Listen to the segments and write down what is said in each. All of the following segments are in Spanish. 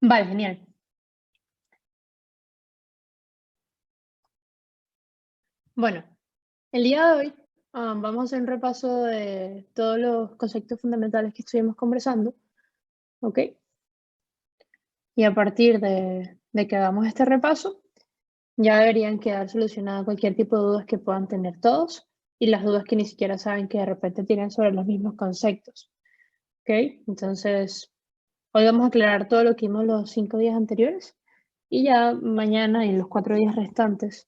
Vale, genial. Bueno, el día de hoy vamos a hacer un repaso de todos los conceptos fundamentales que estuvimos conversando, ¿ok? Y a partir de que hagamos este repaso, ya deberían quedar solucionadas cualquier tipo de dudas que puedan tener todos y las dudas que ni siquiera saben que de repente tienen sobre los mismos conceptos, ¿ok? Entonces, hoy vamos a aclarar todo lo que vimos los 5 días anteriores y ya mañana y los 4 días restantes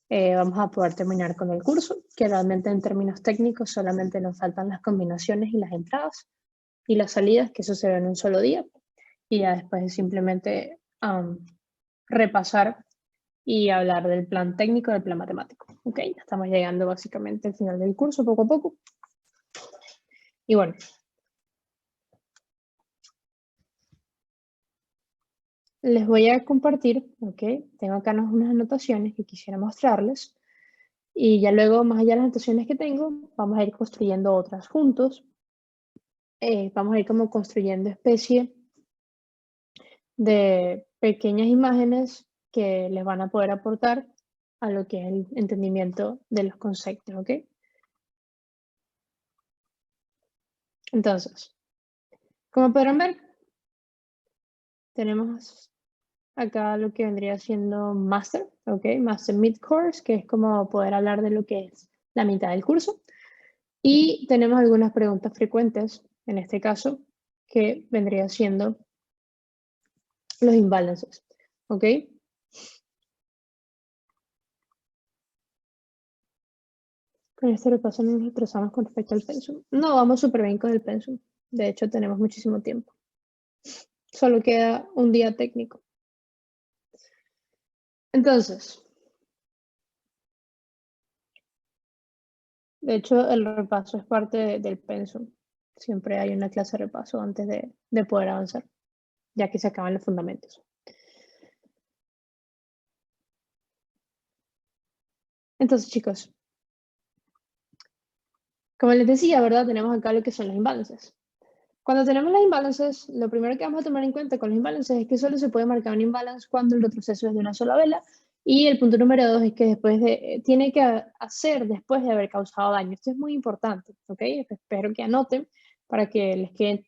vamos a poder terminar con el curso, que realmente en términos técnicos solamente nos faltan las combinaciones y las entradas y las salidas, que eso se ve en un solo día. Y ya después es simplemente repasar y hablar del plan técnico, del plan matemático. Ok, ya estamos llegando básicamente al final del curso poco a poco. Y bueno, les voy a compartir, ok, tengo acá unas anotaciones que quisiera mostrarles. Y ya luego, más allá de las anotaciones que tengo, vamos a ir construyendo otras juntos. Vamos a ir como construyendo especie de pequeñas imágenes que les van a poder aportar a lo que es el entendimiento de los conceptos, ¿ok? Entonces, como podrán ver, tenemos acá lo que vendría siendo Master, ¿ok? Master Mid Course, que es como poder hablar de lo que es la mitad del curso. Y tenemos algunas preguntas frecuentes, en este caso, que vendría siendo los imbalances, ¿ok? Con este repaso no nos retrasamos con respecto al pensum. No, vamos súper bien con el pensum. De hecho, tenemos muchísimo tiempo. Solo queda un día técnico. Entonces, de hecho, el repaso es parte del pensum. Siempre hay una clase de repaso antes de poder avanzar, ya que se acaban los fundamentos. Entonces, chicos, como les decía, ¿verdad? Tenemos acá lo que son los imbalances. Cuando tenemos los imbalances, lo primero que vamos a tomar en cuenta con los imbalances es que solo se puede marcar un imbalance cuando el retroceso es de una sola vela. Y el punto número 2 es que tiene que hacer después de haber causado daño. Esto es muy importante, ¿ok? Espero que anoten para que les queden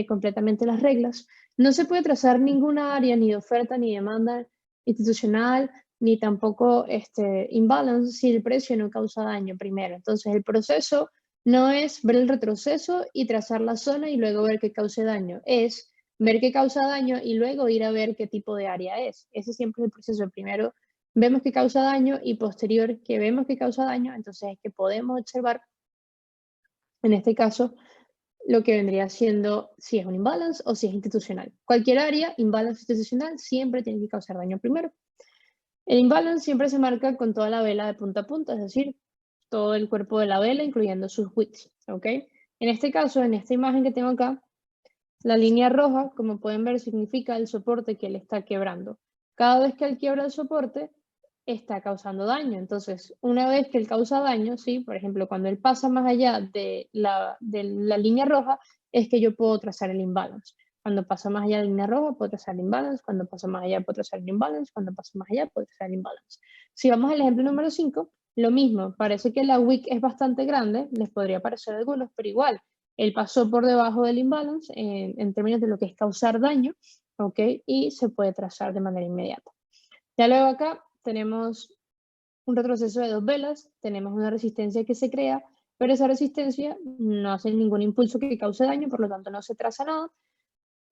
completamente las reglas. No se puede trazar ninguna área ni de oferta ni demanda institucional, ni tampoco imbalance si el precio no causa daño primero. Entonces, el proceso no es ver el retroceso y trazar la zona y luego ver qué cause daño. Es ver qué causa daño y luego ir a ver qué tipo de área es. Ese siempre es el proceso. Primero vemos que causa daño y posterior que vemos que causa daño, entonces es que podemos observar, en este caso, lo que vendría siendo si es un imbalance o si es institucional. Cualquier área, imbalance institucional, siempre tiene que causar daño primero. El imbalance siempre se marca con toda la vela de punta a punta, es decir, todo el cuerpo de la vela, incluyendo sus widths, ¿ok? En este caso, en esta imagen que tengo acá, la línea roja, como pueden ver, significa el soporte que él está quebrando. Cada vez que él quiebra el soporte, está causando daño. Entonces, una vez que él causa daño, ¿sí? Por ejemplo, cuando él pasa más allá de la línea roja, es que yo puedo trazar el imbalance. Cuando pasa más allá de la línea roja, puedo trazar el imbalance. Cuando pasa más allá, puedo trazar el imbalance. Cuando pasa más allá, puedo trazar el imbalance. Si vamos al ejemplo número 5, lo mismo. Parece que la wick es bastante grande, les podría parecer a algunos, pero igual, él pasó por debajo del imbalance en términos de lo que es causar daño, ¿ok? Y se puede trazar de manera inmediata. Ya luego acá tenemos un retroceso de 2 velas, tenemos una resistencia que se crea, pero esa resistencia no hace ningún impulso que cause daño, por lo tanto no se traza nada.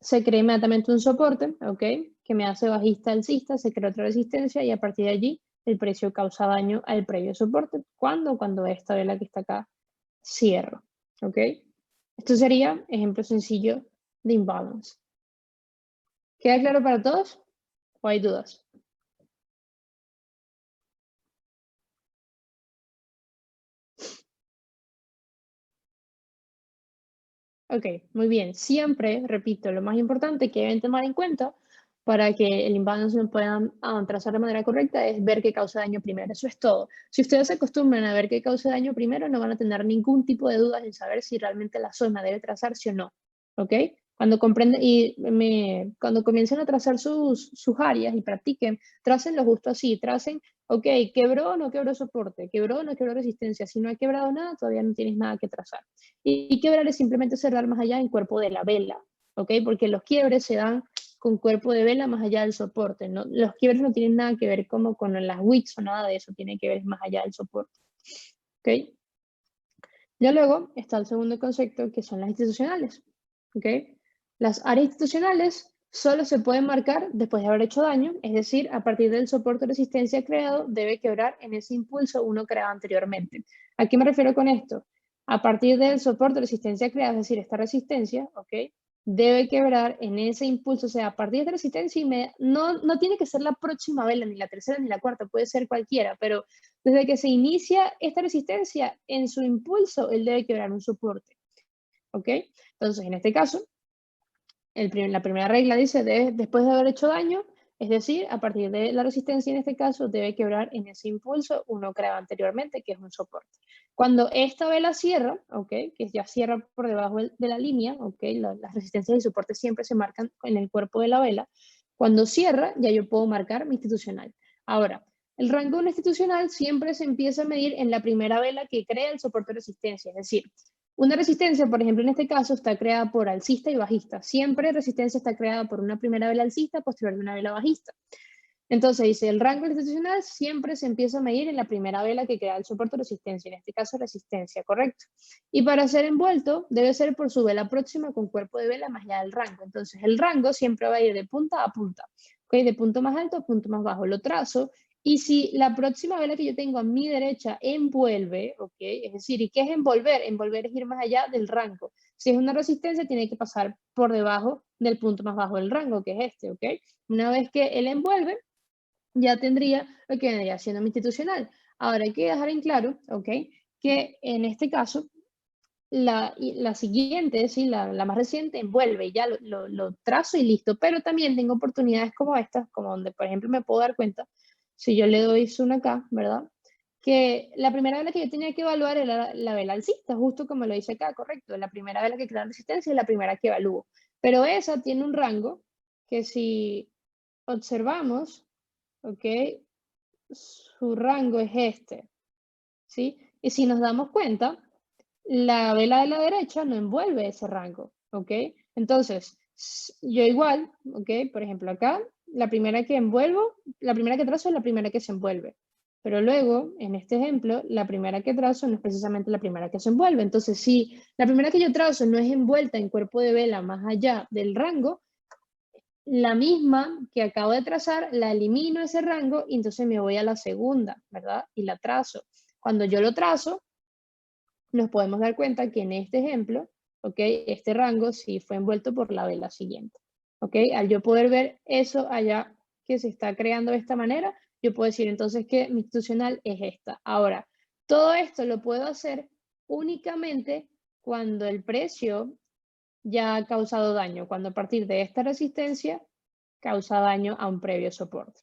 Se crea inmediatamente un soporte, ¿ok? Que me hace bajista alcista, se crea otra resistencia y a partir de allí el precio causa daño al previo soporte. ¿Cuándo? Cuando esta vela que está acá cierra, ¿ok? Esto sería ejemplo sencillo de imbalance. ¿Queda claro para todos? ¿O hay dudas? Ok, muy bien. Siempre, repito, lo más importante que deben tomar en cuenta para que el imbalance lo puedan trazar de manera correcta es ver qué causa daño primero. Eso es todo. Si ustedes se acostumbran a ver qué causa daño primero, no van a tener ningún tipo de dudas en saber si realmente la zona debe trazarse o no. ¿Ok? Cuando comprenden cuando comiencen a trazar sus áreas y practiquen, trácenlo justo así, tracen, ok, quebró o no quebró soporte, quebró o no quebró resistencia. Si no ha quebrado nada, todavía no tienes nada que trazar. Y quebrar es simplemente cerrar más allá en cuerpo de la vela, ok, porque los quiebres se dan con cuerpo de vela más allá del soporte. ¿No? Los quiebres no tienen nada que ver como con las wicks o nada de eso, tiene que ver más allá del soporte. ¿Ok? Ya luego está el segundo concepto, que son las institucionales. ¿Ok? Las áreas institucionales solo se pueden marcar después de haber hecho daño, es decir, a partir del soporte de resistencia creado, debe quebrar en ese impulso uno creado anteriormente. ¿A qué me refiero con esto? A partir del soporte de resistencia creado, es decir, esta resistencia, ¿ok? Debe quebrar en ese impulso, o sea, a partir de resistencia, no tiene que ser la próxima vela, ni la tercera, ni la cuarta, puede ser cualquiera, pero desde que se inicia esta resistencia, en su impulso, él debe quebrar un soporte, ¿ok? Entonces, en este caso, la primera regla dice, después de haber hecho daño, es decir, a partir de la resistencia, en este caso, debe quebrar en ese impulso uno creado anteriormente, que es un soporte. Cuando esta vela cierra, ¿ok? Que ya cierra por debajo de la línea, ¿ok? Las resistencias y soportes siempre se marcan en el cuerpo de la vela. Cuando cierra, ya yo puedo marcar mi institucional. Ahora, el rango de una institucional siempre se empieza a medir en la primera vela que crea el soporte de resistencia, es decir, una resistencia, por ejemplo, en este caso, está creada por alcista y bajista. Siempre resistencia está creada por una primera vela alcista posterior de una vela bajista. Entonces dice, el rango institucional siempre se empieza a medir en la primera vela que crea el soporte de resistencia, en este caso resistencia, correcto. Y para ser envuelto, debe ser por su vela próxima con cuerpo de vela más allá del rango. Entonces el rango siempre va a ir de punta a punta, ¿ok? De punto más alto a punto más bajo. Lo trazo y si la próxima vela que yo tengo a mi derecha envuelve, ¿ok? Es decir, ¿y qué es envolver? Envolver es ir más allá del rango. Si es una resistencia, tiene que pasar por debajo del punto más bajo del rango, que es este, ¿ok? Una vez que él envuelve, ya tendría lo que vendría siendo mi institucional. Ahora hay que dejar en claro, ¿ok? Que en este caso, la siguiente, ¿sí? La más reciente, envuelve y ya lo trazo y listo. Pero también tengo oportunidades como estas, como donde, por ejemplo, me puedo dar cuenta, si yo le doy zoom acá, ¿verdad? Que la primera vela que yo tenía que evaluar era la vela alcista, justo como lo dice acá, correcto. La primera vela que crea resistencia es la primera que evalúo. Pero esa tiene un rango que si observamos, ¿ok? Su rango es este, ¿sí? Y si nos damos cuenta, la vela de la derecha no envuelve ese rango, ¿ok? Entonces, yo igual, ¿ok? Por ejemplo, acá, la primera que envuelvo, la primera que trazo es la primera que se envuelve. Pero luego, en este ejemplo, la primera que trazo no es precisamente la primera que se envuelve. Entonces, si la primera que yo trazo no es envuelta en cuerpo de vela más allá del rango, la misma que acabo de trazar, la elimino ese rango y entonces me voy a la segunda, ¿verdad? Y la trazo. Cuando yo lo trazo, nos podemos dar cuenta que en este ejemplo, ¿ok? Este rango sí fue envuelto por la vela siguiente, ¿ok? Al yo poder ver eso allá que se está creando de esta manera, yo puedo decir entonces que mi institucional es esta. Ahora, todo esto lo puedo hacer únicamente cuando el precio ya ha causado daño, cuando a partir de esta resistencia causa daño a un previo soporte.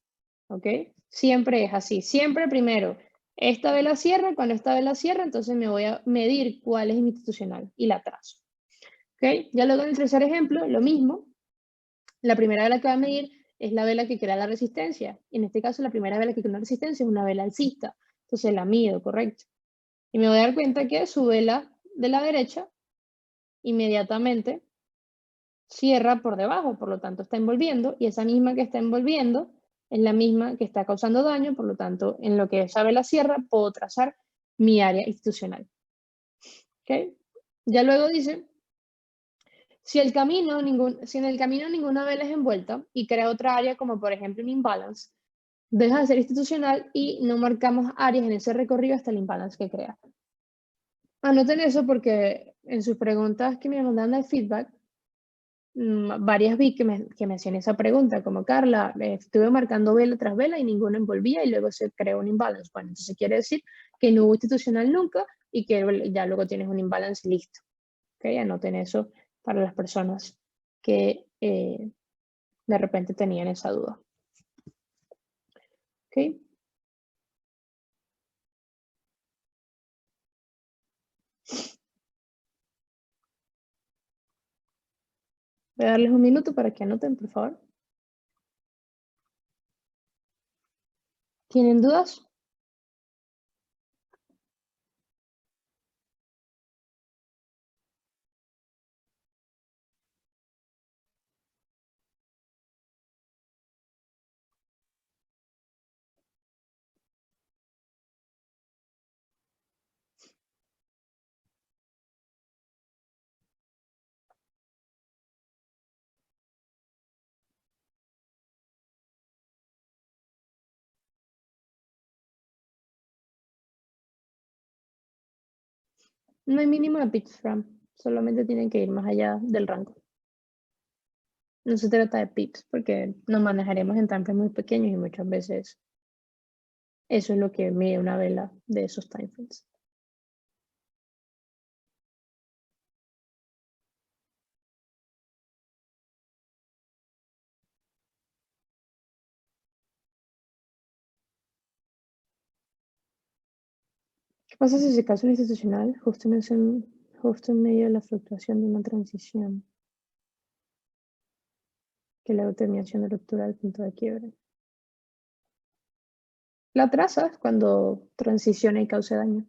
¿Ok? Siempre es así. Siempre primero, esta vela cierra, cuando esta vela cierra, entonces me voy a medir cuál es mi institucional y la trazo. ¿Ok? Ya luego en el tercer ejemplo, lo mismo. La primera vela que va a medir es la vela que crea la resistencia. En este caso, la primera vela que crea la resistencia es una vela alcista. Entonces la mido, correcto. Y me voy a dar cuenta que su vela de la derecha inmediatamente cierra por debajo, por lo tanto está envolviendo, y esa misma que está envolviendo es la misma que está causando daño, por lo tanto, en lo que esa vela cierra, puedo trazar mi área institucional. ¿Okay? Ya luego dice, si en el camino ninguna vela es envuelta y crea otra área, como por ejemplo un imbalance, deja de ser institucional y no marcamos áreas en ese recorrido hasta el imbalance que crea. Anoten eso porque en sus preguntas que me mandan de feedback, varias vi que me hacían esa pregunta, como Carla, estuve marcando vela tras vela y ninguno envolvía y luego se creó un imbalance. Bueno, entonces quiere decir que no hubo institucional nunca y que ya luego tienes un imbalance listo. ¿Ok? Anoten eso para las personas que de repente tenían esa duda. ¿Ok? Voy a darles un minuto para que anoten, por favor. ¿Tienen dudas? No hay mínimo de pips, Fran. Solamente tienen que ir más allá del rango. No se trata de pips, porque nos manejaremos en timeframes muy pequeños y muchas veces eso es lo que mide una vela de esos timeframes. ¿Qué pasa si se casa un institucional justo en medio de la fluctuación de una transición que luego termina siendo ruptura del punto de quiebre? La trazas cuando transicione y cause daño.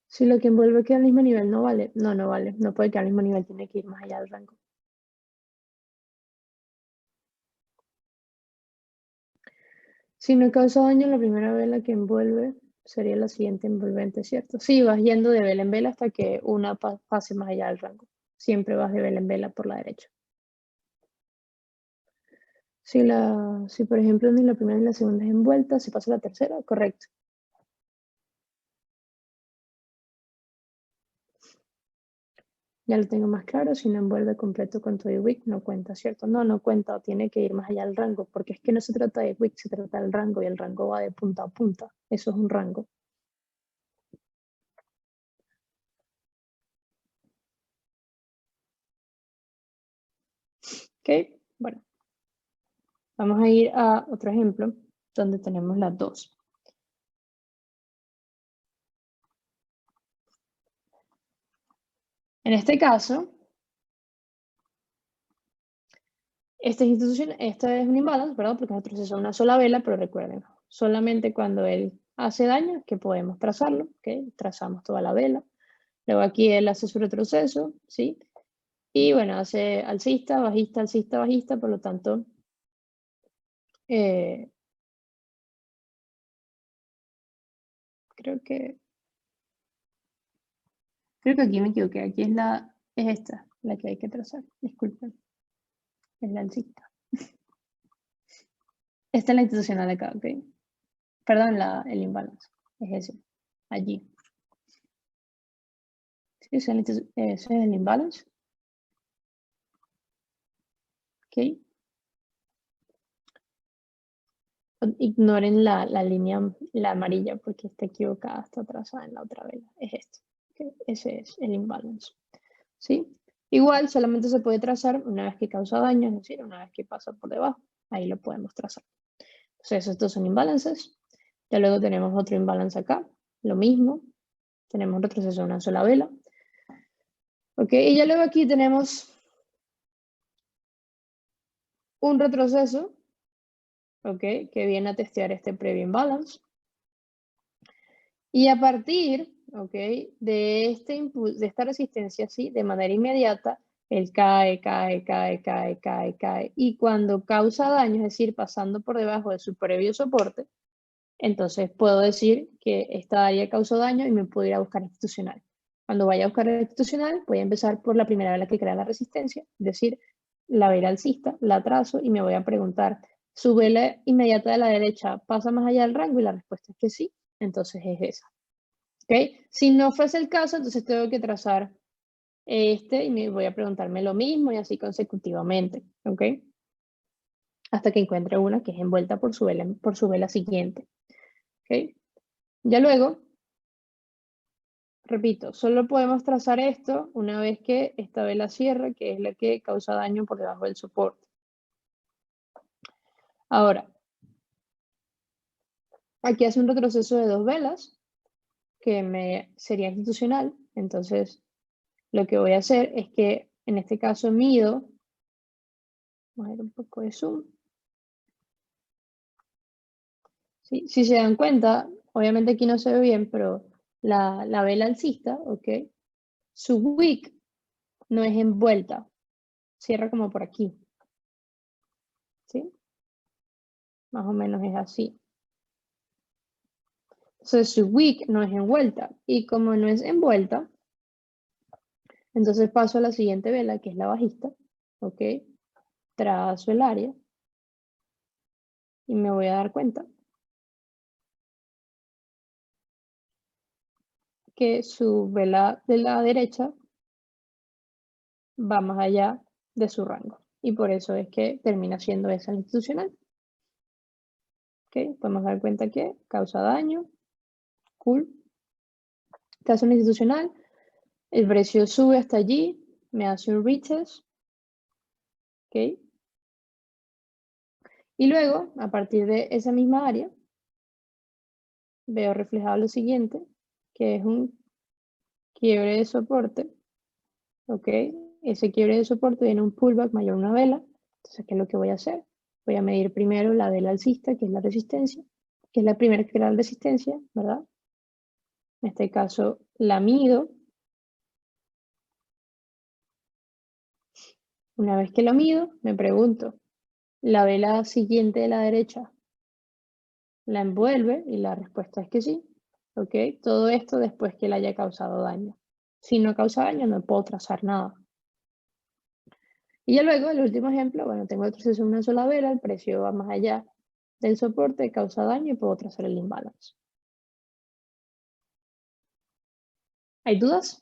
Si lo que envuelve queda al mismo nivel, no vale. No vale. No puede quedar al mismo nivel, tiene que ir más allá del rango. Si no causa daño, la primera vela que envuelve sería la siguiente envolvente, ¿cierto? Sí, vas yendo de vela en vela hasta que una pase más allá del rango. Siempre vas de vela en vela por la derecha. Si por ejemplo ni la primera ni la segunda es envuelta, se pasa a la tercera, correcto. Ya lo tengo más claro, si no envuelve completo con todo y wick, no cuenta, ¿cierto? No cuenta, o tiene que ir más allá del rango, porque es que no se trata de wick, se trata del rango, y el rango va de punta a punta. Eso es un rango. ¿Ok? Bueno, vamos a ir a otro ejemplo donde tenemos las dos. En este caso, esta es un imbalance, ¿verdad? Porque nosotros es una sola vela, pero recuerden, solamente cuando él hace daño que podemos trazarlo, ¿ok? Trazamos toda la vela. Luego aquí él hace su retroceso, ¿sí? Y bueno, hace alcista, bajista, alcista, bajista, por lo tanto, eh, creo que aquí me equivoqué. Aquí es esta, la que hay que trazar. Disculpen, es la alcista. Esta es la institucional de acá, ¿ok? Perdón, el imbalance. Es ese, allí. Sí, ese es el imbalance. ¿Ok? Ignoren la línea, la amarilla, porque está equivocada, está trazada en la otra vela. Es este. ¿Okay? Ese es el imbalance. ¿Sí? Igual solamente se puede trazar una vez que causa daño, es decir, una vez que pasa por debajo. Ahí lo podemos trazar. Entonces, estos son imbalances. Ya luego tenemos otro imbalance acá. Lo mismo. Tenemos un retroceso de una sola vela. ¿Ok? Y ya luego aquí tenemos un retroceso, ¿ok? Que viene a testear este previo imbalance. Y a partir, ¿ok? De esta resistencia, ¿sí? De manera inmediata, él cae. Y cuando causa daño, es decir, pasando por debajo de su previo soporte, entonces puedo decir que esta área causó daño y me puedo ir a buscar institucional. Cuando vaya a buscar institucional, voy a empezar por la primera vela que crea la resistencia, es decir, la vela alcista, la trazo y me voy a preguntar, ¿su vela inmediata de la derecha pasa más allá del rango? Y la respuesta es que sí, entonces es esa. ¿Okay? Si no fuese el caso, entonces tengo que trazar este y me voy a preguntarme lo mismo y así consecutivamente. ¿Ok? Hasta que encuentre una que es envuelta por su vela siguiente. ¿Ok? Ya luego, repito, solo podemos trazar esto una vez que esta vela cierre, que es la que causa daño por debajo del soporte. Ahora, aquí hace un retroceso de dos velas. que me sería institucional. Entonces, lo que voy a hacer es que en este caso mido, vamos a ver un poco de zoom. ¿Sí? Si se dan cuenta, obviamente aquí no se ve bien, pero la vela alcista, ¿ok? Su wick no es envuelta, cierra como por aquí, ¿sí? Más o menos es así. Entonces su wick no es envuelta, y como no es envuelta, entonces paso a la siguiente vela, que es la bajista, ¿ok? Trazo el área, y me voy a dar cuenta que su vela de la derecha va más allá de su rango, y por eso es que termina siendo esa la institucional. ¿Ok? Podemos dar cuenta que causa daño, cool. Caso institucional, el precio sube hasta allí, me hace un retest, ¿ok? Y luego, a partir de esa misma área, veo reflejado lo siguiente, que es un quiebre de soporte, ¿ok? Ese quiebre de soporte viene un pullback mayor a una vela, entonces, ¿qué es lo que voy a hacer? Voy a medir primero la vela alcista, que es la resistencia, que es la primera que crea la resistencia, ¿verdad? En este caso, la mido. Una vez que lo mido, me pregunto, ¿la vela siguiente de la derecha la envuelve? Y la respuesta es que sí. ¿Ok? Todo esto después que le haya causado daño. Si no causa daño, no puedo trazar nada. Y ya luego, el último ejemplo, bueno, tengo el proceso en una sola vela, el precio va más allá del soporte, causa daño y puedo trazar el imbalance. ¿Hay dudas?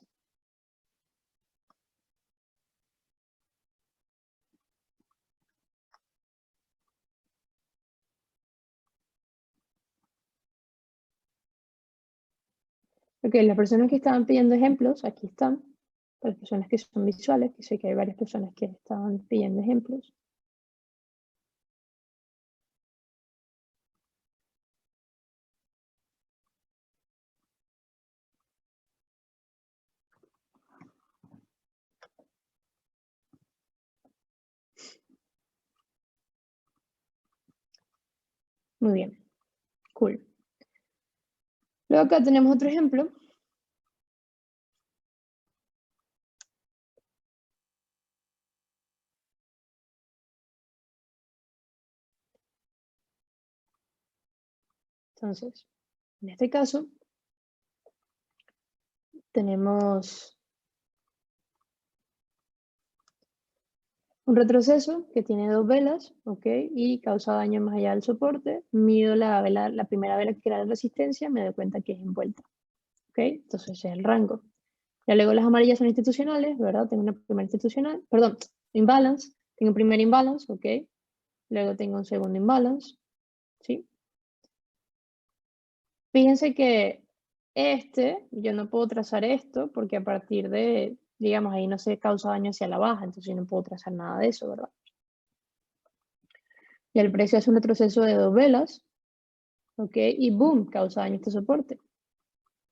Ok, las personas que estaban pidiendo ejemplos, aquí están. Para las personas que son visuales, que sé que hay varias personas que estaban pidiendo ejemplos. Muy bien, cool. Luego acá tenemos otro ejemplo. Entonces, en este caso, tenemos un retroceso que tiene dos velas, ¿ok? Y causa daño más allá del soporte. Mido la vela, la primera vela que crea la resistencia, me doy cuenta que es envuelta, ¿ok? Entonces ese es el rango. Ya luego las amarillas son institucionales, ¿verdad? Tengo una primera institucional, perdón, imbalance. Tengo un primer imbalance, ¿ok? Luego tengo un segundo imbalance, ¿sí? Fíjense que yo no puedo trazar esto porque a partir de, digamos, ahí no se causa daño hacia la baja, entonces yo no puedo trazar nada de eso, ¿verdad? Y el precio hace un retroceso de dos velas, ¿ok? Y boom, causa daño a este soporte.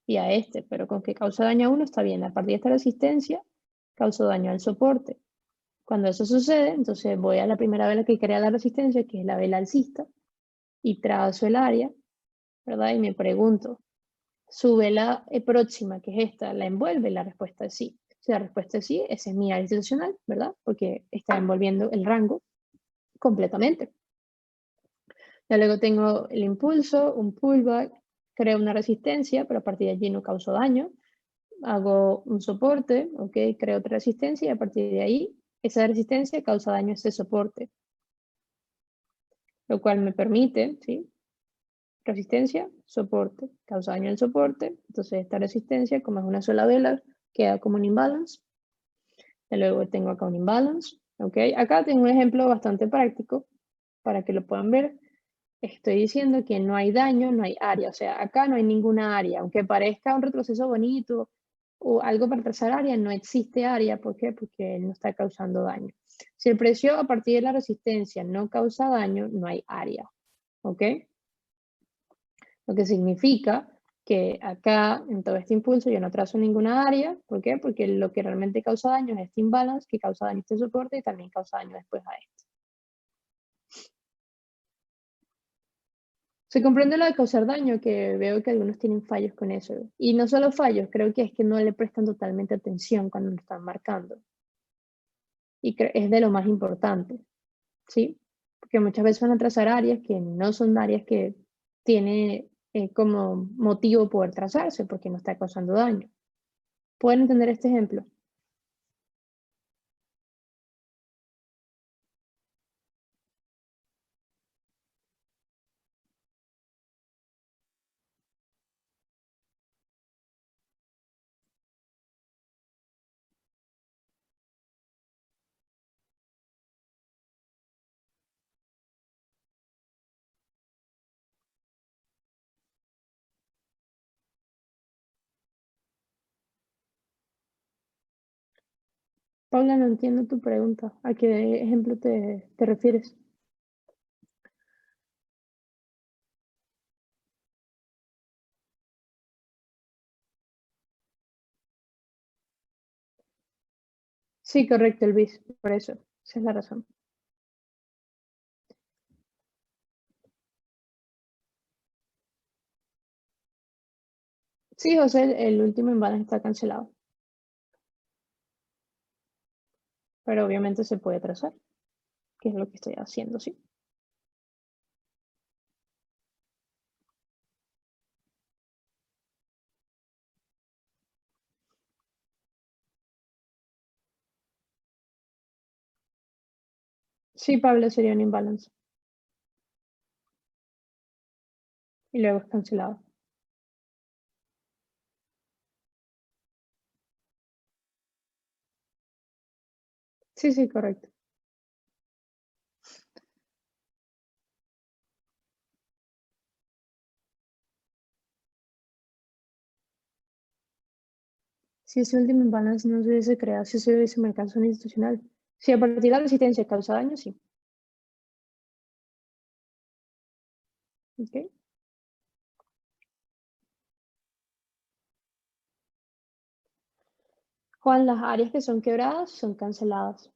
Y a este, pero con que causa daño a uno está bien. A partir de esta resistencia, causa daño al soporte. Cuando eso sucede, entonces voy a la primera vela que crea la resistencia, que es la vela alcista, y trazo el área, ¿verdad? Y me pregunto, ¿su vela próxima, que es esta, la envuelve? La respuesta es sí. Si la respuesta es sí, esa es mi área institucional, ¿verdad? Porque está envolviendo el rango completamente. Ya luego tengo el impulso, un pullback, creo una resistencia, pero a partir de allí no causo daño. Hago un soporte, ¿ok? Creo otra resistencia y a partir de ahí esa resistencia causa daño a ese soporte, lo cual me permite, ¿sí? Resistencia, soporte, causa daño al soporte. Entonces esta resistencia, como es una sola vela, queda como un imbalance. Y luego tengo acá un imbalance, ¿ok? Acá tengo un ejemplo bastante práctico para que lo puedan ver. Estoy diciendo que no hay daño, no hay área. O sea, acá no hay ninguna área. Aunque parezca un retroceso bonito o algo para trazar área, no existe área. ¿Por qué? Porque no está causando daño. Si el precio a partir de la resistencia no causa daño, no hay área. ¿Ok? Lo que significa que acá, en todo este impulso, yo no trazo ninguna área. ¿Por qué? Porque lo que realmente causa daño es este imbalance, que causa daño a este soporte y también causa daño después a este. Se comprende lo de causar daño, que veo que algunos tienen fallos con eso. Y no solo fallos, creo que es que no le prestan totalmente atención cuando lo están marcando. Y es de lo más importante, ¿sí? Porque muchas veces van a trazar áreas que no son áreas que tiene como motivo poder trazarse, porque no está causando daño. ¿Pueden entender este ejemplo? Paula, no entiendo tu pregunta. ¿A qué ejemplo te refieres? Sí, correcto, el bis, por eso. Esa es la razón. Sí, José, el último imbalance está cancelado, pero obviamente se puede trazar, que es lo que estoy haciendo, sí. Sí, Pablo, sería un imbalance. Y luego es cancelado. Sí, sí, correcto. Si ese último imbalance no se hubiese creado, si se hubiese marcado zona institucional. Si a partir de la resistencia causa daño, sí. ¿Ok? Juan, las áreas que son quebradas son canceladas.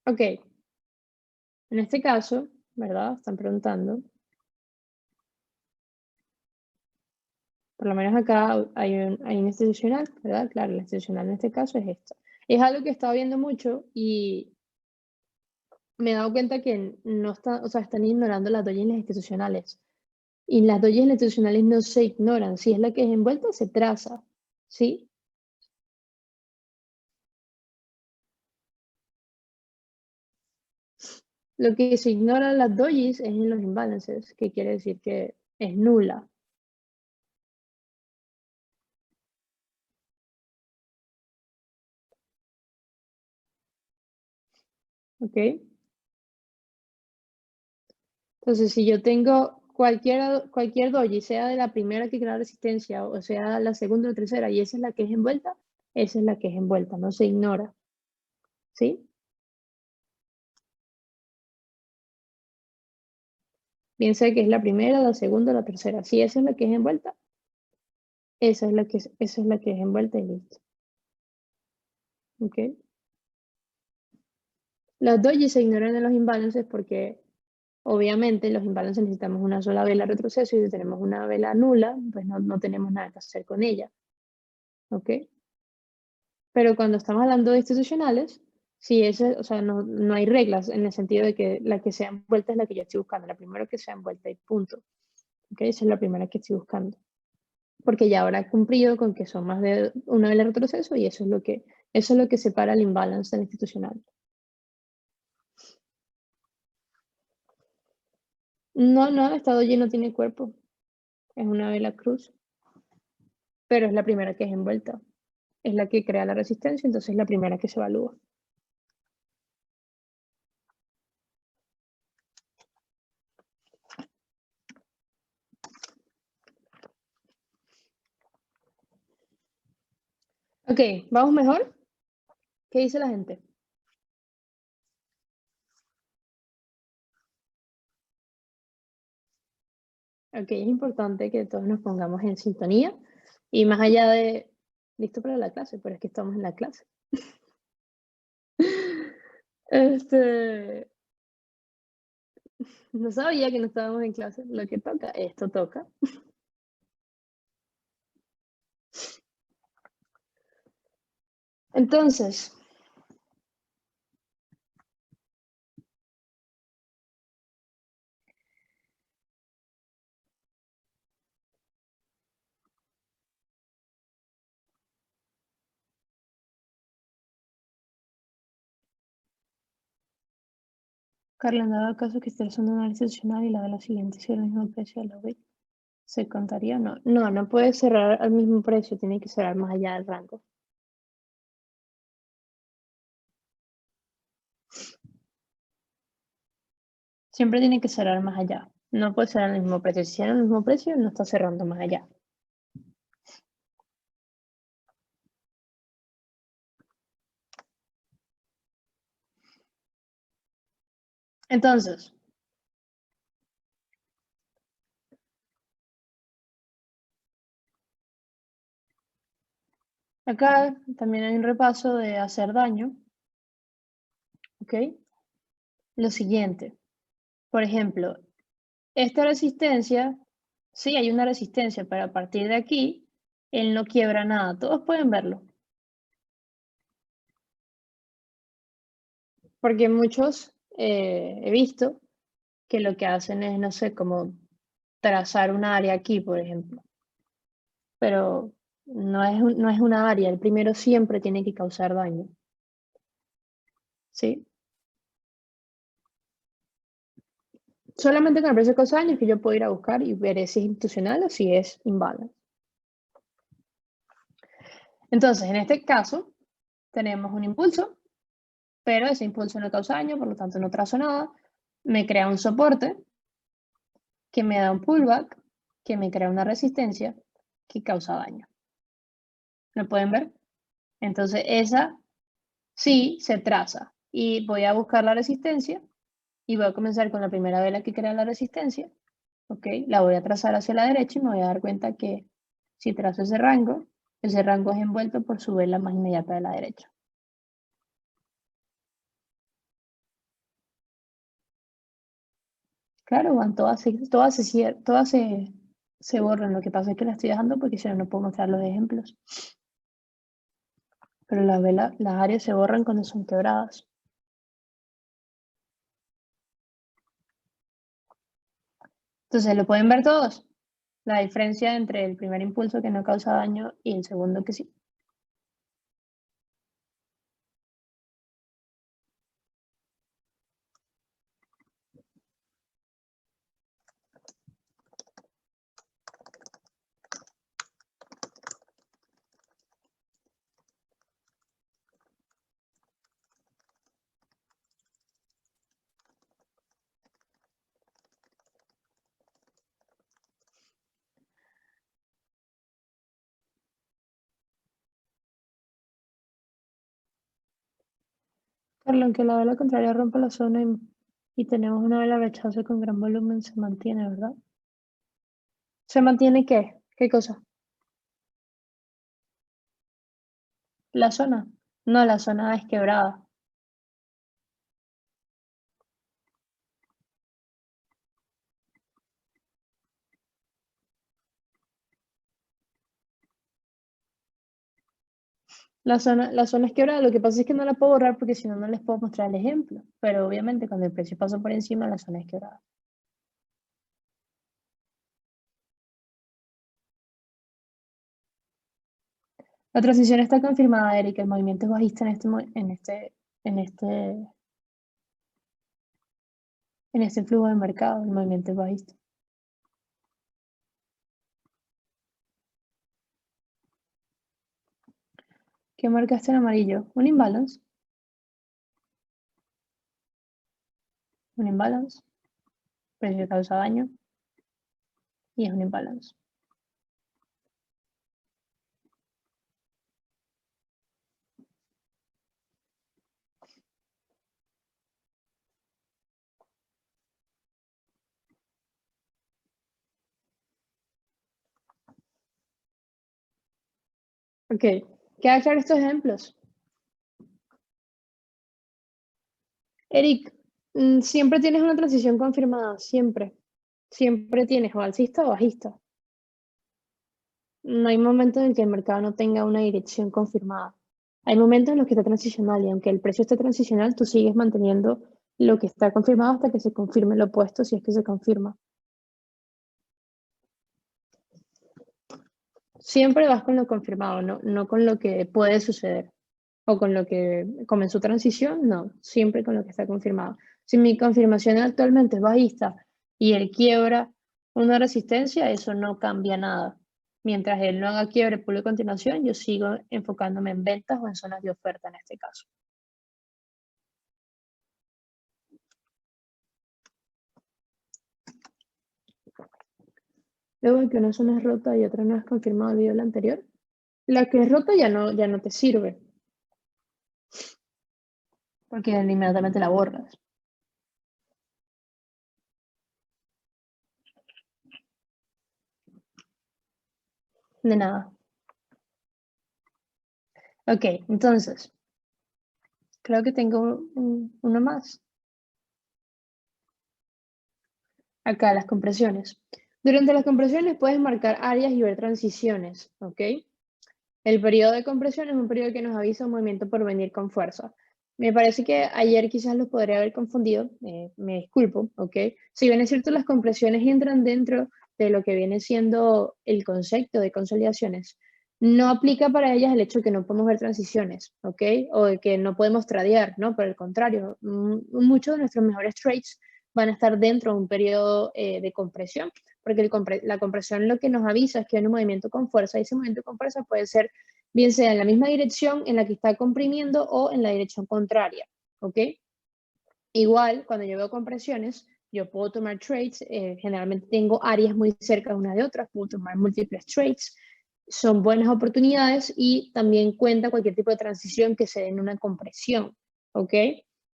Ok, en este caso, ¿verdad? Están preguntando. Por lo menos acá hay un institucional, ¿verdad? Claro, el institucional en este caso es esto. Es algo que he estado viendo mucho y me he dado cuenta que no está, o sea, están ignorando las doyas institucionales. Y las doyas institucionales no se ignoran. Si es la que es envuelta, se traza. ¿Sí? Lo que se ignora en las dojis es en los imbalances, que quiere decir que es nula. ¿Ok? Entonces, si yo tengo cualquier doji, sea de la primera que crea resistencia o sea la segunda o tercera, y esa es la que es envuelta, esa es la que es envuelta, no se ignora. ¿Sí? Bien sea que es la primera, la segunda o la tercera. Si esa es la que es envuelta, esa es la que es envuelta y listo. ¿Ok? Los dojis se ignoran en los imbalances porque obviamente en los imbalances necesitamos una sola vela retroceso y si tenemos una vela nula, pues no tenemos nada que hacer con ella. ¿Ok? Pero cuando estamos hablando de institucionales, sí, o sea, no hay reglas en el sentido de que la que sea envuelta es la que yo estoy buscando, la primera que sea envuelta y punto. ¿Ok? Esa es la primera que estoy buscando. Porque ya habrá cumplido con que son más de una vela retroceso y eso es lo que separa el imbalance del institucional. No, estado lleno tiene cuerpo. Es una vela cruz, pero es la primera que es envuelta. Es la que crea la resistencia, entonces es la primera que se evalúa. Ok, ¿vamos mejor? ¿Qué dice la gente? Ok, es importante que todos nos pongamos en sintonía y más allá de listo para la clase, pero es que estamos en la clase. Este, no sabía que no estábamos en clase. Lo que toca, esto toca. Entonces, Carla, en dado caso que esté usando un análisis opcional y la vela siguiente sea el mismo precio de la B, ¿se contaría o no? No, no puede cerrar al mismo precio, tiene que cerrar más allá del rango. Siempre tiene que cerrar más allá. No puede cerrar al mismo precio. Si cierra al mismo precio, no está cerrando más allá. Entonces, acá también hay un repaso de hacer daño. ¿Ok? Lo siguiente, por ejemplo, esta resistencia, sí hay una resistencia, pero a partir de aquí, él no quiebra nada. Todos pueden verlo. Porque muchos he visto que lo que hacen es, no sé, como trazar un área aquí, por ejemplo. Pero no es una área, el primero siempre tiene que causar daño. ¿Sí? Solamente con el precio de causa daño es que yo puedo ir a buscar y ver si es institucional o si es imbalance. Entonces, en este caso, tenemos un impulso, pero ese impulso no causa daño, por lo tanto no trazo nada. Me crea un soporte que me da un pullback, que me crea una resistencia que causa daño. ¿Lo pueden ver? Entonces, esa sí se traza. Y voy a buscar la resistencia y voy a comenzar con la primera vela que crea la resistencia. ¿Ok? La voy a trazar hacia la derecha y me voy a dar cuenta que si trazo ese rango es envuelto por su vela más inmediata de la derecha. Claro, van se borran. Lo que pasa es que las estoy dejando porque si no, no puedo mostrar los ejemplos. Pero las áreas se borran cuando son quebradas. Entonces, ¿lo pueden ver todos? La diferencia entre el primer impulso que no causa daño y el segundo que sí. Por lo que la vela contraria rompe la zona y tenemos una vela rechazo con gran volumen, se mantiene, ¿verdad? ¿Se mantiene qué? ¿Qué cosa? La zona. No, la zona es quebrada. La zona es quebrada, lo que pasa es que no la puedo borrar porque si no, no les puedo mostrar el ejemplo. Pero obviamente cuando el precio pasa por encima, la zona es quebrada. La transición está confirmada, Eric. El movimiento es bajista en este, en este flujo de mercado. El movimiento es bajista. ¿Qué marcaste en amarillo? Un imbalance. Un imbalance. Precio causa daño. Y es un imbalance. Ok, ¿queda claro estos ejemplos? Eric, siempre tienes una transición confirmada, siempre. Siempre tienes o alcista o bajista. No hay momentos en que el mercado no tenga una dirección confirmada. Hay momentos en los que está transicional y aunque el precio esté transicional, tú sigues manteniendo lo que está confirmado hasta que se confirme lo opuesto, si es que se confirma. Siempre vas con lo confirmado, no con lo que puede suceder o con lo que comenzó transición, no, siempre con lo que está confirmado. Si mi confirmación actualmente es bajista y él quiebra una resistencia, eso no cambia nada. Mientras él no haga quiebre por continuación, yo sigo enfocándome en ventas o en zonas de oferta en este caso. Luego de que una zona es rota y otra no es confirmada el video anterior, la que es rota ya no te sirve, porque inmediatamente la borras. De nada. Ok, entonces, creo que tengo uno más. Acá, las compresiones. Durante las compresiones puedes marcar áreas y ver transiciones, ¿ok? El periodo de compresión es un periodo que nos avisa un movimiento por venir con fuerza. Me parece que ayer quizás los podría haber confundido, me disculpo, ¿ok? Si bien es cierto, las compresiones entran dentro de lo que viene siendo el concepto de consolidaciones, no aplica para ellas el hecho de que no podemos ver transiciones, ¿ok? O de que no podemos tradear, ¿no? Por el contrario, muchos de nuestros mejores trades van a estar dentro de un periodo de compresión, porque la compresión lo que nos avisa es que hay un movimiento con fuerza y ese movimiento con fuerza puede ser bien sea en la misma dirección en la que está comprimiendo o en la dirección contraria, ¿ok? Igual, cuando yo veo compresiones, yo puedo tomar trades, generalmente tengo áreas muy cerca una de otras, puedo tomar múltiples trades, son buenas oportunidades y también cuenta cualquier tipo de transición que se dé en una compresión, ¿ok?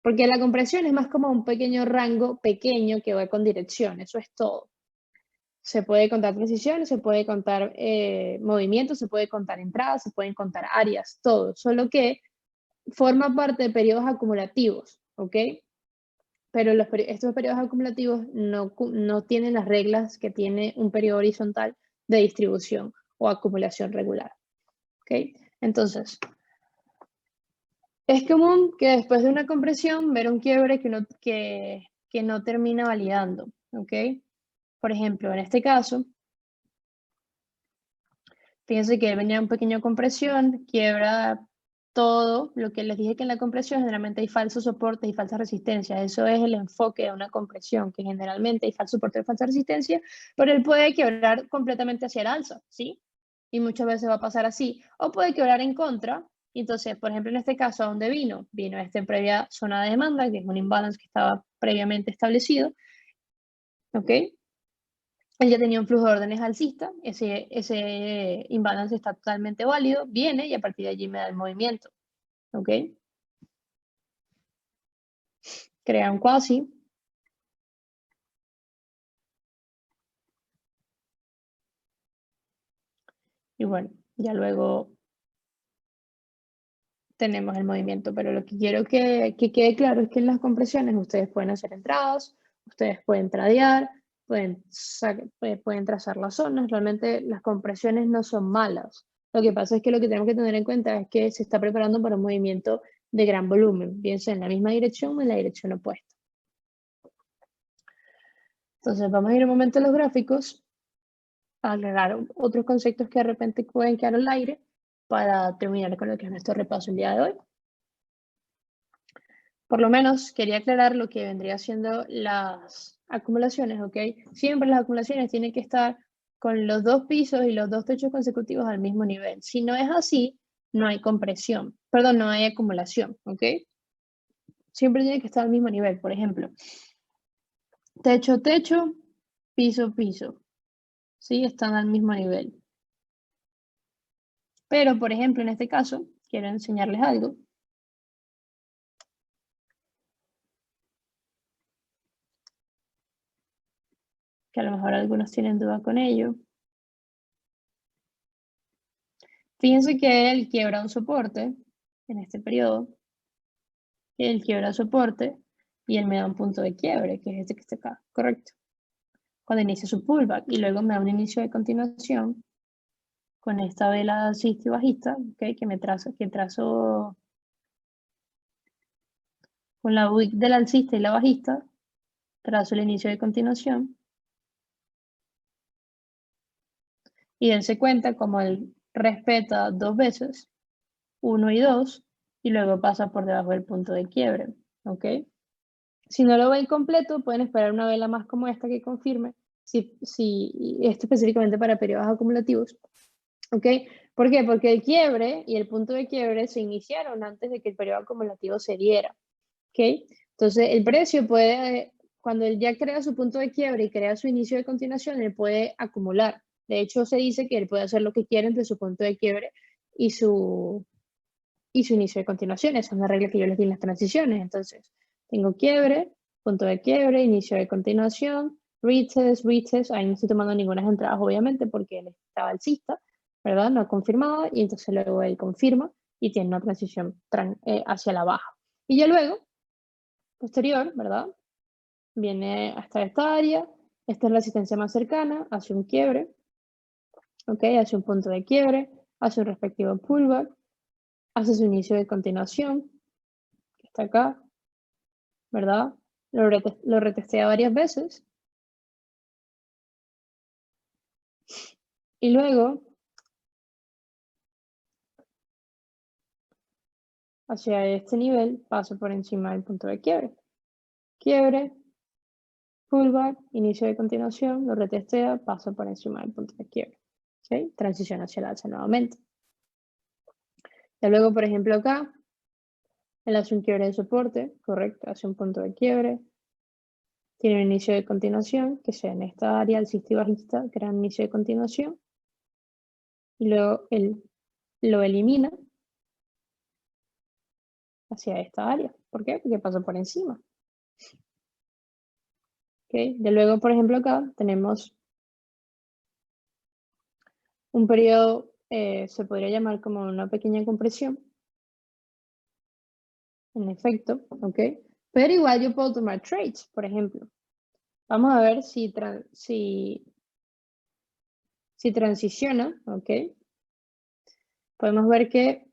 Porque la compresión es más como un pequeño rango pequeño que va con dirección, eso es todo. Se puede contar transiciones, se puede contar movimientos, se puede contar entradas, se pueden contar áreas, todo, solo que forma parte de periodos acumulativos, ¿ok? Pero estos periodos acumulativos no tienen las reglas que tiene un periodo horizontal de distribución o acumulación regular, ¿ok? Entonces, es común que después de una compresión ver un quiebre que no termina validando, ¿ok? Por ejemplo, en este caso, fíjense que venía un pequeño compresión, quiebra todo lo que les dije que en la compresión generalmente hay falsos soportes y falsas resistencias. Eso es el enfoque de una compresión, que generalmente hay falso soporte y falsa resistencia, pero él puede quebrar completamente hacia el alza, ¿sí? Y muchas veces va a pasar así. O puede quebrar en contra. Y entonces, por ejemplo, en este caso, ¿a dónde vino? Vino a esta previa zona de demanda, que es un imbalance que estaba previamente establecido, ¿ok? Él ya tenía un flujo de órdenes alcista, ese imbalance está totalmente válido, viene y a partir de allí me da el movimiento, ¿ok? Crea un quasi. Y bueno, ya luego tenemos el movimiento, pero lo que quiero que quede claro es que en las compresiones ustedes pueden hacer entradas, ustedes pueden tradear, pueden trazar las zonas, realmente las compresiones no son malas. Lo que pasa es que lo que tenemos que tener en cuenta es que se está preparando para un movimiento de gran volumen, bien sea en la misma dirección o en la dirección opuesta. Entonces vamos a ir un momento a los gráficos, a aclarar otros conceptos que de repente pueden quedar al aire para terminar con lo que es nuestro repaso el día de hoy. Por lo menos quería aclarar lo que vendría siendo las acumulaciones, ¿ok? Siempre las acumulaciones tienen que estar con los dos pisos y los dos techos consecutivos al mismo nivel. Si no es así, no hay compresión, perdón, no hay acumulación, ¿ok? Siempre tiene que estar al mismo nivel, por ejemplo. Techo, techo, piso, piso. ¿Sí? Están al mismo nivel. Pero, por ejemplo, en este caso, quiero enseñarles algo. Que a lo mejor algunos tienen duda con ello. Fíjense que él quiebra un soporte en este periodo, él quiebra soporte y él me da un punto de quiebre, que es este que está acá, correcto. Cuando inicia su pullback y luego me da un inicio de continuación con esta vela alcista y bajista, ¿okay? que trazo con la wick del alcista y la bajista, trazo el inicio de continuación y dense cuenta como él respeta dos veces, 1 y 2, y luego pasa por debajo del punto de quiebre, ¿ok? Si no lo ven completo, pueden esperar una vela más como esta que confirme, esto específicamente para periodos acumulativos, ¿ok? ¿Por qué? Porque el quiebre y el punto de quiebre se iniciaron antes de que el periodo acumulativo se diera, ¿ok? Entonces, el precio puede, cuando él ya crea su punto de quiebre y crea su inicio de continuación, él puede acumular. De hecho, se dice que él puede hacer lo que quiera entre su punto de quiebre y su inicio de continuación. Esa es una regla que yo les di en las transiciones. Entonces, tengo quiebre, punto de quiebre, inicio de continuación, retest. Ahí no estoy tomando ninguna entradas, obviamente, porque él estaba alcista, ¿verdad? No confirmada, y entonces luego él confirma y tiene una transición hacia la baja. Y ya luego, posterior, ¿verdad? Viene hasta esta área, esta es la resistencia más cercana, hace un quiebre, ¿ok? Hace un punto de quiebre, hace un respectivo pullback, hace su inicio de continuación, que está acá, ¿verdad? Lo retestea varias veces. Y luego, hacia este nivel, paso por encima del punto de quiebre. Quiebre, pullback, inicio de continuación, lo retestea, paso por encima del punto de quiebre. ¿Okay? Transición hacia el alza nuevamente. Y luego, por ejemplo, acá, él hace un quiebre de soporte, correcto, hace un punto de quiebre, tiene un inicio de continuación, que sea en esta área alcista y bajista, crea un inicio de continuación, y luego él lo elimina hacia esta área. ¿Por qué? Porque pasó por encima. ¿Okay? De luego, por ejemplo, acá tenemos un periodo, se podría llamar como una pequeña compresión, en efecto, ¿ok? Pero igual yo puedo tomar trades, por ejemplo. Vamos a ver si transiciona, ¿ok? Podemos ver que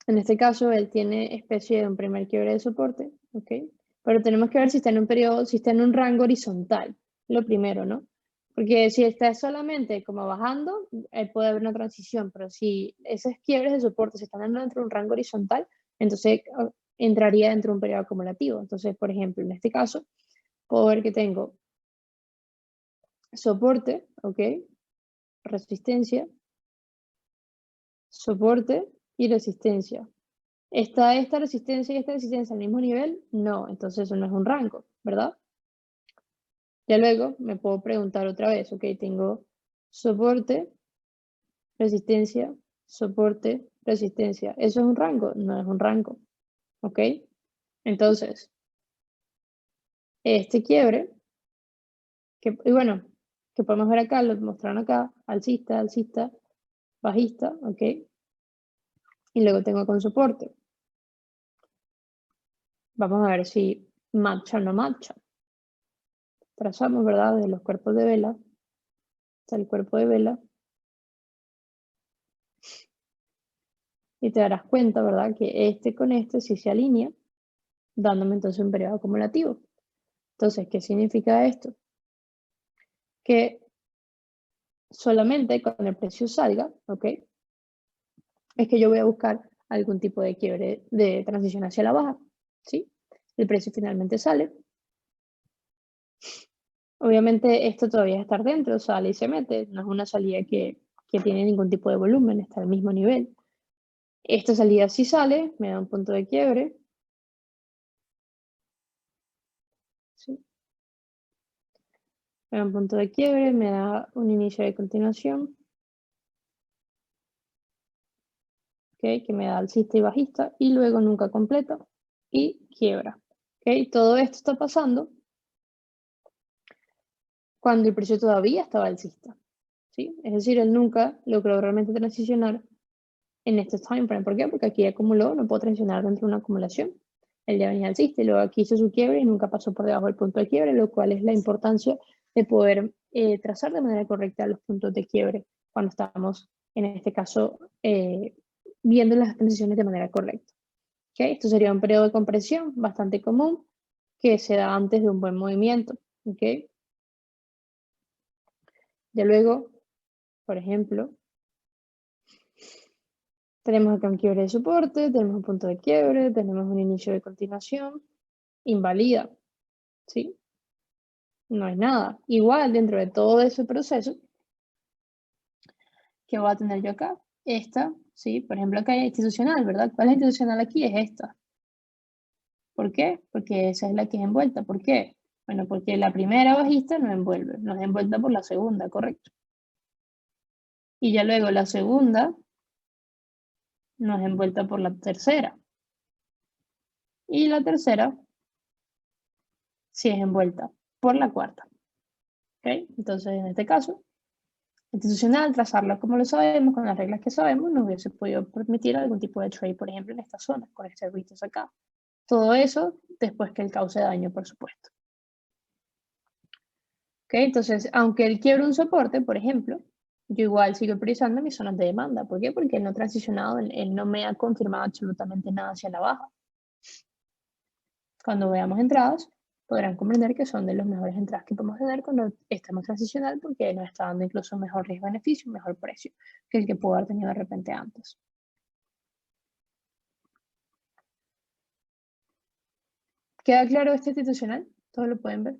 en este caso él tiene especie de un primer quiebre de soporte, ¿ok? Pero tenemos que ver si está en un periodo, si está en un rango horizontal, lo primero, ¿no? Porque si está solamente como bajando, puede haber una transición, pero si esos quiebres de soporte se están dando dentro de un rango horizontal, entonces entraría dentro de un periodo acumulativo. Entonces, por ejemplo, en este caso, puedo ver que tengo soporte, ¿ok? Resistencia, soporte y resistencia. ¿Está esta resistencia y esta resistencia al mismo nivel? No, entonces eso no es un rango, ¿verdad? Ya luego me puedo preguntar otra vez, ok, tengo soporte, resistencia, soporte, resistencia. ¿Eso es un rango? No es un rango, ok. Entonces, este quiebre, y bueno, que podemos ver acá, lo mostraron acá, alcista, alcista, bajista, ok. Y luego tengo con soporte. Vamos a ver si marcha o no marcha. Trazamos, ¿verdad? De los cuerpos de vela. Está el cuerpo de vela. Y te darás cuenta, ¿verdad? Que este con este sí se alinea, dándome entonces un periodo acumulativo. Entonces, ¿qué significa esto? Que solamente cuando el precio salga, ¿ok? Es que yo voy a buscar algún tipo de quiebre de transición hacia la baja, ¿sí? El precio finalmente sale. Obviamente esto todavía está dentro, sale y se mete. No es una salida que tiene ningún tipo de volumen, está al mismo nivel. Esta salida sí sale, me da un punto de quiebre. ¿Sí? Me da un punto de quiebre, me da un inicio de continuación. ¿Okay? Que me da alcista y bajista, y luego nunca completa y quiebra. ¿Okay? Todo esto está pasando cuando el precio todavía estaba alcista. ¿sí? Es decir, él nunca logró realmente transicionar en este time frame. ¿Por qué? Porque aquí acumuló, no puedo transicionar dentro de una acumulación. Él ya venía alcista y luego aquí hizo su quiebre y nunca pasó por debajo del punto de quiebre, lo cual es la importancia de poder trazar de manera correcta los puntos de quiebre cuando estamos, en este caso, viendo las transiciones de manera correcta. ¿Okay? Esto sería un periodo de compresión bastante común que se da antes de un buen movimiento. ¿Okay? Ya luego, por ejemplo, tenemos acá un quiebre de soporte, tenemos un punto de quiebre, tenemos un inicio de continuación, invalida, ¿sí? No hay nada. Igual, dentro de todo ese proceso, ¿qué voy a tener yo acá? Esta, ¿sí? Por ejemplo, acá hay institucional, ¿verdad? ¿Cuál es la institucional aquí? Es esta. ¿Por qué? Porque esa es la que es envuelta. ¿Por qué? Bueno, porque la primera bajista no envuelve, no es envuelta por la segunda, correcto. Y ya luego la segunda no es envuelta por la tercera. Y la tercera sí es envuelta por la cuarta. ¿Okay? Entonces, en este caso, institucional, trazarlo como lo sabemos, con las reglas que sabemos, nos hubiese podido permitir algún tipo de trade, por ejemplo, en esta zona, con este retest acá. Todo eso después que el cause daño, por supuesto. ¿Okay? Entonces, aunque él quiebre un soporte, por ejemplo, yo igual sigo priorizando mis zonas de demanda. ¿Por qué? Porque él no ha transicionado, él no me ha confirmado absolutamente nada hacia la baja. Cuando veamos entradas, podrán comprender que son de las mejores entradas que podemos tener cuando estamos transicional, porque nos está dando incluso mejor riesgo-beneficio, mejor precio que el que pudo haber tenido de repente antes. ¿Queda claro este institucional? Todos lo pueden ver.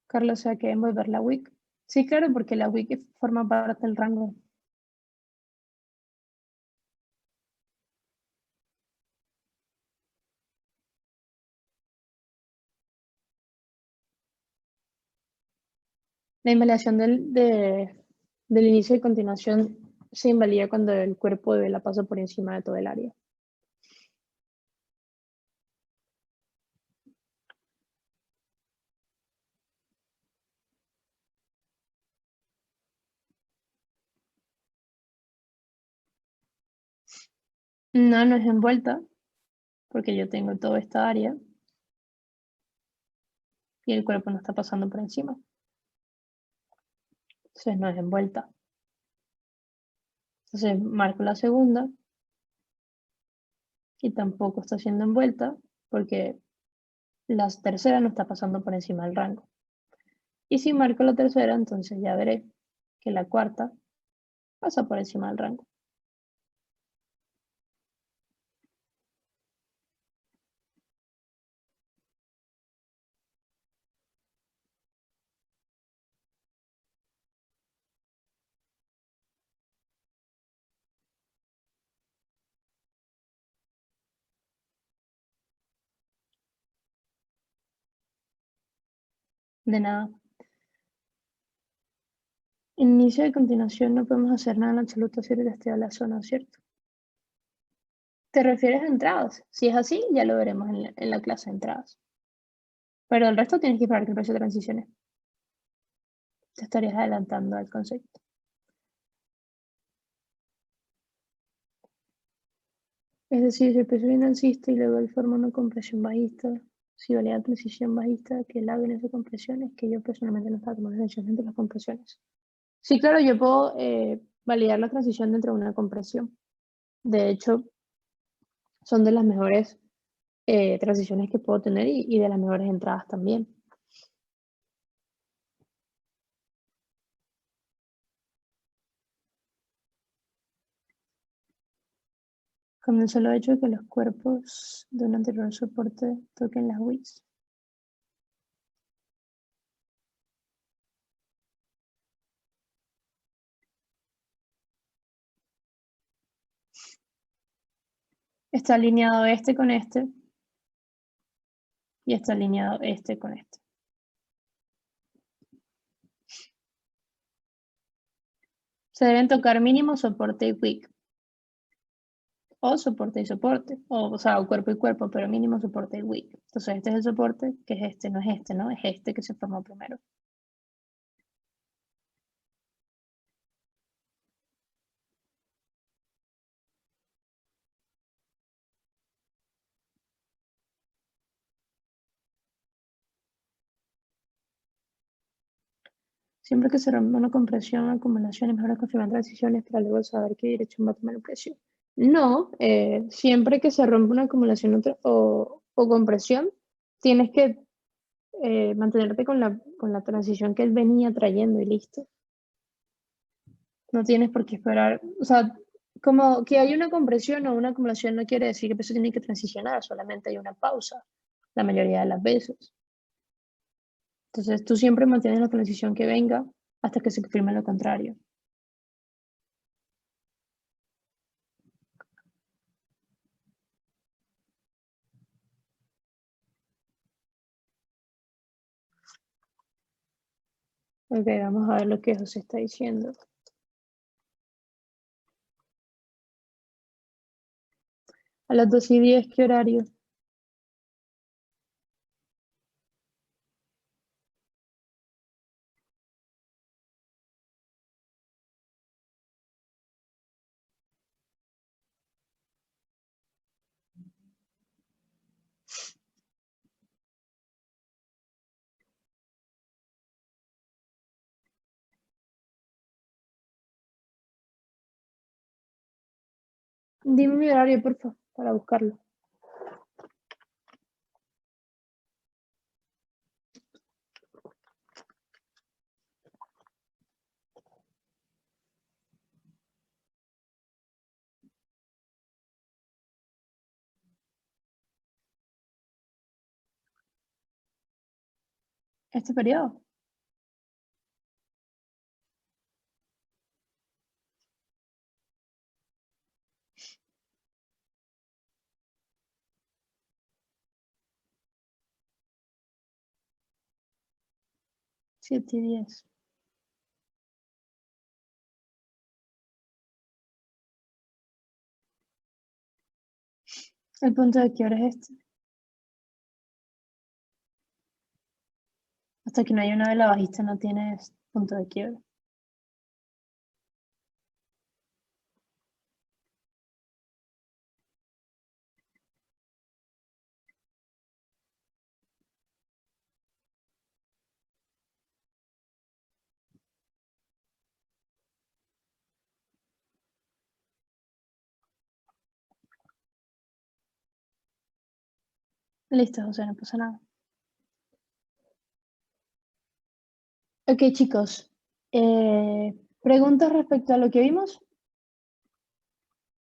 Carlos, ¿se que envolver la wick? Sí, claro, porque la wick forma parte del rango. La invalidación del inicio y continuación se invalida cuando el cuerpo de vela pasa por encima de todo el área. No, no es envuelta, porque yo tengo toda esta área y el cuerpo no está pasando por encima. Entonces no es envuelta. Entonces marco la segunda y tampoco está siendo envuelta porque la tercera no está pasando por encima del rango. Y si marco la tercera, entonces ya veré que la cuarta pasa por encima del rango. De nada. Inicio de continuación no podemos hacer nada en absoluto si esté a la zona, ¿cierto? ¿Te refieres a entradas? Si es así, ya lo veremos en la clase de entradas. Pero el resto tienes que esperar que el precio transicione. Te estarías adelantando al concepto. Es decir, si el precio viene alcista y luego él forma una compresión bajista, si valía transición bajista, que el en esa compresión es que yo personalmente no estaba tomando decisión entre las compresiones. Sí, claro, yo puedo validar la transición dentro de una compresión. De hecho, son de las mejores transiciones que puedo tener y de las mejores entradas también. Con el solo hecho de que los cuerpos de un anterior soporte toquen las wicks. Está alineado este con este y está alineado este con este. Se deben tocar mínimo, soporte y weak. O soporte y soporte. O sea, o cuerpo y cuerpo, pero mínimo, soporte y weak. Entonces este es el soporte, que es este, no es este, ¿no? Es este que se formó primero. Siempre que se rompe una compresión, acumulación, es mejor confirmar transiciones para luego saber qué dirección va a tomar el precio. No, siempre que se rompe una acumulación o compresión, tienes que mantenerte con la transición que él venía trayendo y listo. No tienes por qué esperar. O sea, como que hay una compresión o una acumulación no quiere decir que eso tiene que transicionar, solamente hay una pausa la mayoría de las veces. Entonces tú siempre mantienes la transición que venga hasta que se confirme lo contrario. Ok, vamos a ver lo que José está diciendo. A las 2:10, ¿qué horario? Dime mi horario, por favor, para buscarlo. ¿Este periodo? Siete y 10. ¿El punto de quiebre es este? Hasta que no haya una vela bajista no tienes punto de quiebre. Listo, José, no pasa nada. Ok, chicos. ¿Preguntas respecto a lo que vimos?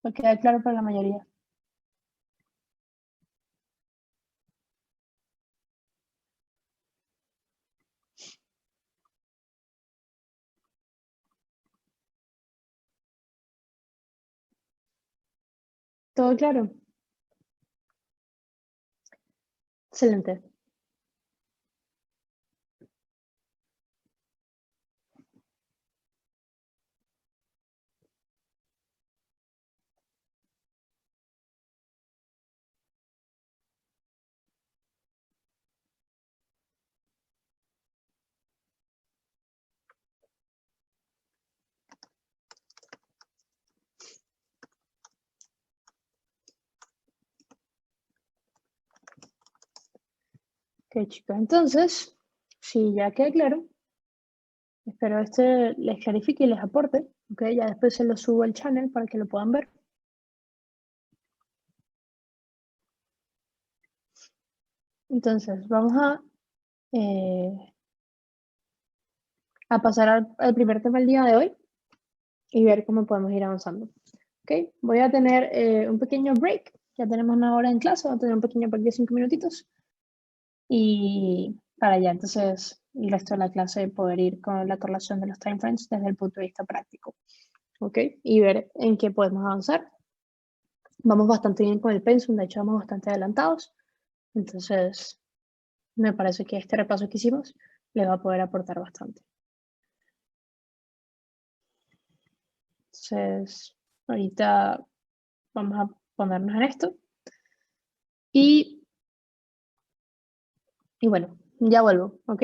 Me queda claro para la mayoría. ¿Todo claro? Excelente. Ok, chicos. Entonces, si ya queda claro, espero les clarifique y les aporte. Ok, ya después se lo subo al channel para que lo puedan ver. Entonces, vamos eh, a pasar al primer tema del día de hoy y ver cómo podemos ir avanzando. ¿Ok? Voy a tener un pequeño break. Ya tenemos una hora en clase, voy a tener un pequeño break de 5 minutitos. Y para ya entonces el resto de la clase poder ir con la correlación de los timeframes desde el punto de vista práctico. ¿Ok? Y ver en qué podemos avanzar. Vamos bastante bien con el pensum, de hecho vamos bastante adelantados. Entonces, me parece que este repaso que hicimos le va a poder aportar bastante. Entonces, ahorita vamos a ponernos en esto. Y bueno, ya vuelvo, ¿ok?